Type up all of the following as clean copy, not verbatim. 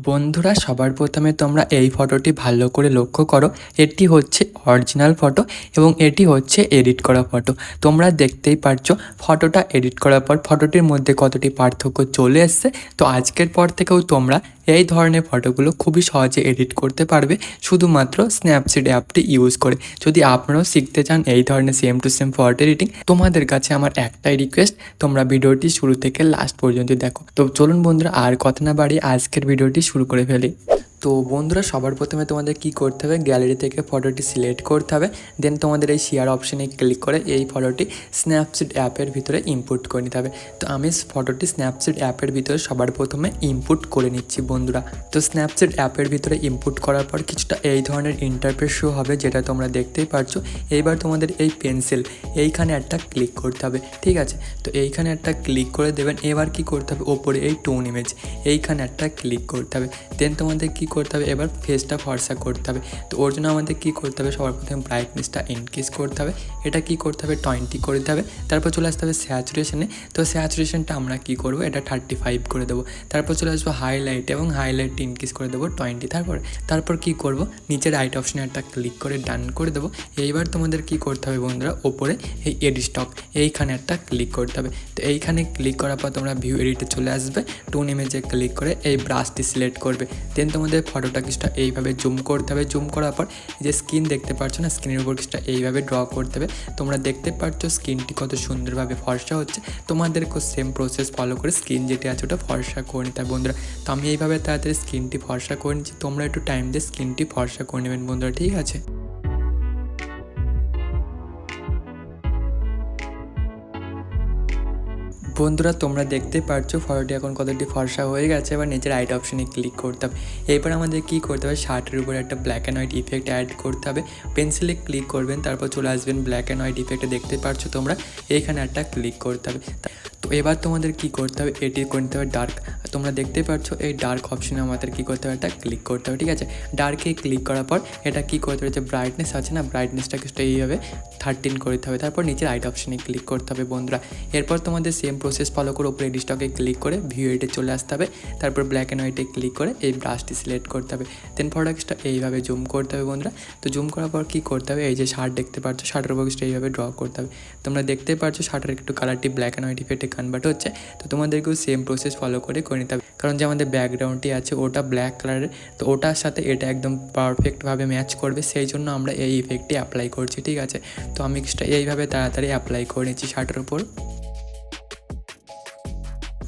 বন্ধুরা সবার প্রথমে তোমরা এই ফটোটি ভালো করে লক্ষ্য করো। এটি হচ্ছে অরিজিনাল ফটো এবং এটি হচ্ছে এডিট করা ফটো। তোমরা দেখতেই পারছো ফটোটা এডিট করার পর ফটোটির মধ্যে কতটি পার্থক্য চলে এসছে। তো আজকের পর থেকেও তোমরা এই ধরনের ফটোগুলো খুবই সহজে এডিট করতে পারবে শুধুমাত্র স্ন্যাপচিট অ্যাপটি ইউজ করে। যদি আপনারাও শিখতে চান এই ধরনের same to same photo editing, তোমাদের কাছে আমার একটাই রিকোয়েস্ট, তোমরা ভিডিওটি শুরু থেকে লাস্ট পর্যন্ত দেখো। তো চলুন বন্ধুরা আর কথা না বাড়িয়ে আজকের ভিডিওটি শুরু করে ফেলি। তো বন্ধুরা সবার প্রথমে তোমাদের কি করতে হবে, গ্যালারি থেকে ফটোটি সিলেক্ট করতে হবে। দেন তোমাদের এই শেয়ার অপশানে ক্লিক করে এই ফটোটি স্ন্যাপচিট অ্যাপের ভিতরে ইনপুট করে নিতে হবে। তো আমি ফটোটি স্ন্যাপচিট অ্যাপের ভিতরে সবার প্রথমে ইনপুট করে নিচ্ছি বন্ধুরা। তো স্ন্যাপচিট অ্যাপের ভিতরে ইনপুট করার পর কিছুটা এই ধরনের ইন্টারফেস শো হবে, যেটা তোমরা দেখতেই পারছো। এইবার তোমাদের এই পেন্সিল এইখানে একটা ক্লিক করতে হবে, ঠিক আছে। তো এইখানে একটা ক্লিক করে দেবেন। এবার কি করতে হবে, ওপরে এই টোন ইমেজ এইখানে একটা ক্লিক করতে হবে। দেন তোমাদের কি করতে হবে, এবার ফেসটা ফর্সা করতে হবে। তো ওর জন্য আমাদের কী করতে হবে, সবার প্রথমে ব্রাইটনেসটা ইনক্রিজ করতে হবে। এটা কি করতে হবে, 20 করে দিতে হবে। তারপর চলে আসতে হবে স্যাচুরেশনে। তো স্যাচুরেশনটা আমরা কি করব, এটা 35 করে দেবো। তারপর চলে আসবো হাইলাইট এবং হাইলাইট ইনক্রিজ করে দেবো 20। তারপর কি করব, নিচে রাইট অপশনে একটা ক্লিক করে ডান করে দেবো। এইবার তোমাদের কি করতে হবে বন্ধুরা, ওপরে এই এডিট স্টক এইখানে একটা ক্লিক করতে হবে। তো এইখানে ক্লিক করার পর তোমরা ভিউ এডিটে চলে আসবে। টোন ইমেজে ক্লিক করে এই ব্রাশটি সিলেক্ট করবে। দেন তোমাদের ফটোটা কিছুটা এইভাবে জুম করতে হবে। জুম করার পর যে স্ক্রিন দেখতে পাচ্ছ না, স্ক্রিনের উপর কিছুটা এইভাবে ড্র করতে হবে। তোমরা দেখতে পাচ্ছ স্ক্রিনটি কত সুন্দরভাবে ফর্সা হচ্ছে। তোমাদেরকে সেম প্রসেস ফলো করে স্ক্রিন যেটি আছে ওটা ফর্সা করে নিতে হবে বন্ধুরা। তো আমি এইভাবে তাড়াতাড়ি স্ক্রিনটি ফর্সা করে নিচ্ছি, তোমরা একটু টাইম দিয়ে স্ক্রিনটি ফর্সা করে নেবেন বন্ধুরা, ঠিক আছে। বন্ধুরা তোমরা দেখতে পারছো ফটোটি এখন কতটি ফর্সা হয়ে গেছে। এবার নিচে রাইট অপশানে ক্লিক করতে হবে। এরপর আমাদের কি করতে হবে, শার্টের উপরে একটা black and white effect add করতে হবে। পেন্সিলে ক্লিক করবেন, তারপর চলে আসবেন ব্ল্যাক অ্যান্ড হোয়াইট ইফেক্টে, দেখতে পারছো তোমরা এইখানে একটা ক্লিক করতে হবে। তো এবার তোমাদের কি করতে হবে, এটি করতে হবে ডার্ক। তোমরা দেখতে পাচ্ছ এই ডার্ক অপশানে আমাদের কি করতে হবে, এটা ক্লিক করতে হবে, ঠিক আছে। ডার্কে ক্লিক করার পর এটা কি করতে হবে, যে ব্রাইটনেস আছে না, ব্রাইটনেসটা কিছুটা এইভাবে 13 করে দিতে হবে। তারপর নিচে রাইট অপশানে ক্লিক করতে হবে বন্ধুরা। এরপর তোমাদের সেম প্রসেস ফলো করে উপরে এডিট স্টকে ক্লিক করে ভিউ এডিটে চলে আসতে হবে। তারপর ব্ল্যাক অ্যান্ড হোয়াইটে ক্লিক করে এই ব্রাশটি সিলেক্ট করতে হবে। দেন ফটোটা এইভাবে জুম করতে হবে বন্ধুরা। তো জুম করার পর কী করতে হবে, এই যে শার্ট দেখতে পাচ্ছ, শার্টের উপর এইভাবে ড্র করতে হবে। তোমরা দেখতে পাচ্ছ শার্টের একটু কালারটি ব্ল্যাক অ্যান্ড হোয়াইট ইফেক্টে কনভার্ট হচ্ছে। তো তোমাদেরকেও সেম প্রসেস ফলো করে নিতে হবে, কারণ যে আমাদের ব্যাকগ্রাউন্ডটি আছে ওটা ব্ল্যাক কালারের, তো ওটার সাথে এটা একদম পারফেক্টভাবে ম্যাচ করবে, সেই জন্য আমরা এই ইফেক্টটি অ্যাপ্লাই করছি, ঠিক আছে। তো আমি এইভাবে তাড়াতাড়ি অ্যাপ্লাই করে নিচ্ছি শার্টের উপর।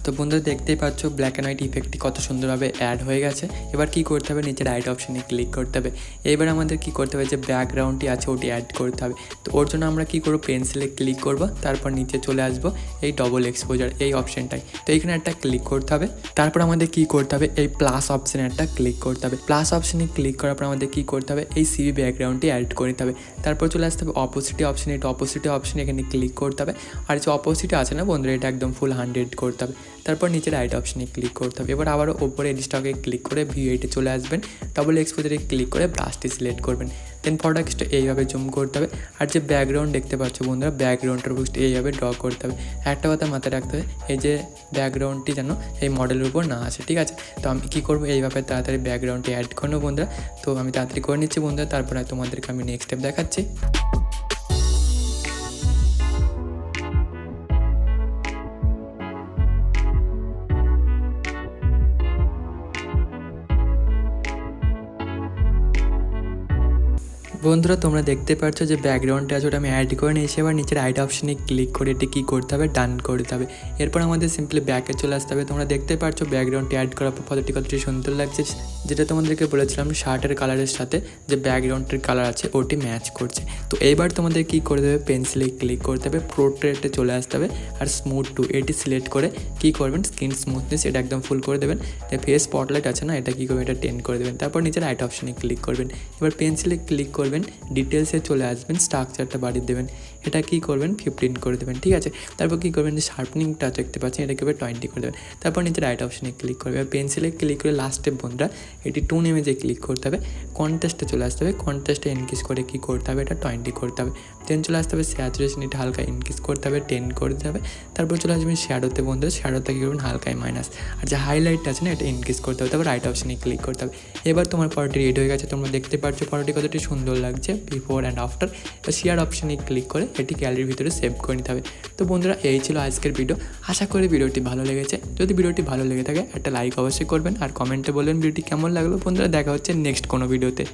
তো বন্ধুরা দেখতেই পাচ্ছ ব্ল্যাক অ্যান্ড হোয়াইট ইফেক্টটি কত সুন্দরভাবে অ্যাড হয়ে গেছে। এবার কি করতে হবে, নিচে রাইট অপশানে ক্লিক করতে হবে। এবার আমাদের কি করতে হবে, যে ব্যাকগ্রাউন্ডটি আছে ওটি অ্যাড করতে হবে। তো ওর জন্য আমরা কি করব, পেন্সিলে ক্লিক করব, তারপর নিচে চলে আসবো এই ডবল এক্সপোজার এই অপশানটাই। তো এখানে একটা ক্লিক করতে হবে। তারপর আমাদের কি করতে হবে, এই প্লাস অপশানে একটা ক্লিক করতে হবে। প্লাস অপশানে ক্লিক করার পর আমাদের কি করতে হবে, এই সিভি ব্যাকগ্রাউন্ডটি অ্যাড করে নিতে হবে। তারপর চলে আসতে হবে অপোজিট অপশানে, এটা অপোজিট অপশানে এখানে ক্লিক করতে হবে। আর যে অপোজিটে আছে না বন্ধুরা, এটা একদম ফুল 100 করতে হবে। তারপর নিচে রাইট অপশানে ক্লিক করতে হবে। এবার আবারও ওপরে এডিট স্টকে ক্লিক করে ভিউ এডিটে চলে আসবেন। ডবল এক্সপোজারে ক্লিক করে ব্রাশটি সিলেক্ট করবেন। দেন ফটোটা এইভাবে জুম করতে হবে। আর যে ব্যাকগ্রাউন্ড দেখতে পাচ্ছ বন্ধুরা, ব্যাকগ্রাউন্ডের বুকটা এইভাবে ড্র করতে হবে। একটা কথা মাথায় রাখতে হবে, এই যে ব্যাকগ্রাউন্ডটি যেন এই মডেলের উপর না আসে, ঠিক আছে। তো আমি কী করবো, এইভাবে তাড়াতাড়ি ব্যাকগ্রাউন্ডটি অ্যাড করে নেবো বন্ধুরা। তো আমি তাড়াতাড়ি করে নিচ্ছি বন্ধুরা, তারপরে তোমাদেরকে আমি নেক্সট স্টেপ দেখাচ্ছি। বন্ধুরা তোমরা দেখতে পাচ্ছ যে ব্যাকগ্রাউন্ডটা আছে ওটা আমি অ্যাড করে নিয়েছি। এবার নিচে রাইট অপশানে ক্লিক করে এটি কী করতে হবে, ডান করতে হবে। এরপর আমাদের সিম্পলি ব্যাকে চলে আসতে হবে। তোমরা দেখতে পাচ্ছ ব্যাকগ্রাউন্ডটি অ্যাড করার পর ফটোটি কতটি সুন্দর লাগছে, যেটা তোমাদেরকে বলেছিলাম শার্টের কালারের সাথে যে ব্যাকগ্রাউন্ডের কালার আছে ওটি ম্যাচ করছে। তো এইবার তোমাদের কী করে দেবে, পেন্সিলে ক্লিক করতে হবে, পোর্ট্রেটে চলে আসতে হবে। আর স্মুথ টু এটি সিলেক্ট করে কী করবেন, স্ক্রিন স্মুথনেস এটা একদম ফুল করে দেবেন। ফেস স্পটলাইট আছে না, এটা কী করবেন, এটা 10 করে দেবেন। তারপর নিচে রাইট অপশানে ক্লিক করবেন। এবার পেন্সিলে ক্লিক করবেন, ডিটেলসে চলে আসবেন, স্ট্রাকচারটা বাড়িয়ে দেবেন। এটা কী করবেন 15 করে দেবেন, ঠিক আছে। তারপর কী করবেন, যে শার্পনিংটা দেখতে পাচ্ছেন এটাকে এবার 20 করে দেবেন। তারপর নিচে রাইট অপশানে ক্লিক করবে, পেন্সিলে ক্লিক করে লাস্ট স্টেপ বন্ধুরা এটি টোন ইমেজে ক্লিক করতে হবে, কন্ট্রাস্টে চলে আসতে হবে, কন্ট্রাস্টে ইনক্রিজ করে কী করতে হবে, এটা 20 করতে হবে। দেন চলে আসতে হবে স্যাচুরেশন, এটা হালকা ইনক্রিজ করতে হবে, 10 করে দিতে হবে। তারপর চলে আসবেন শ্যাডোতে বন্ধুরা, শ্যাডোতে কী করবেন হালকায় মাইনাস, আর যে হাইলাইটটা আছে না এটা ইনক্রিজ করতে হবে। তারপর রাইট অপশানে ক্লিক করতে হবে। এবার তোমার ফটোটি রেডি হয়ে গেছে, তোমরা দেখতে পাচ্ছ ফটোটি কতটি সুন্দর লাগছে বিফোর অ্যান্ড আফটার। শেয়ার অপশানে ক্লিক করে এটি গ্যালারির ভিতরে সেভ করে নিতে হবে। তো বন্ধুরা এই ছিল আজকের ভিডিও, আশা করি ভিডিওটি ভালো লেগেছে। যদি ভিডিওটি ভালো লেগে থাকে একটা লাইক অবশ্যই করবেন, আর কমেন্টে বলবেন ভিডিওটি কেমন লাগলো। বন্ধুরা দেখা হচ্ছে নেক্সট কোনো ভিডিওতে।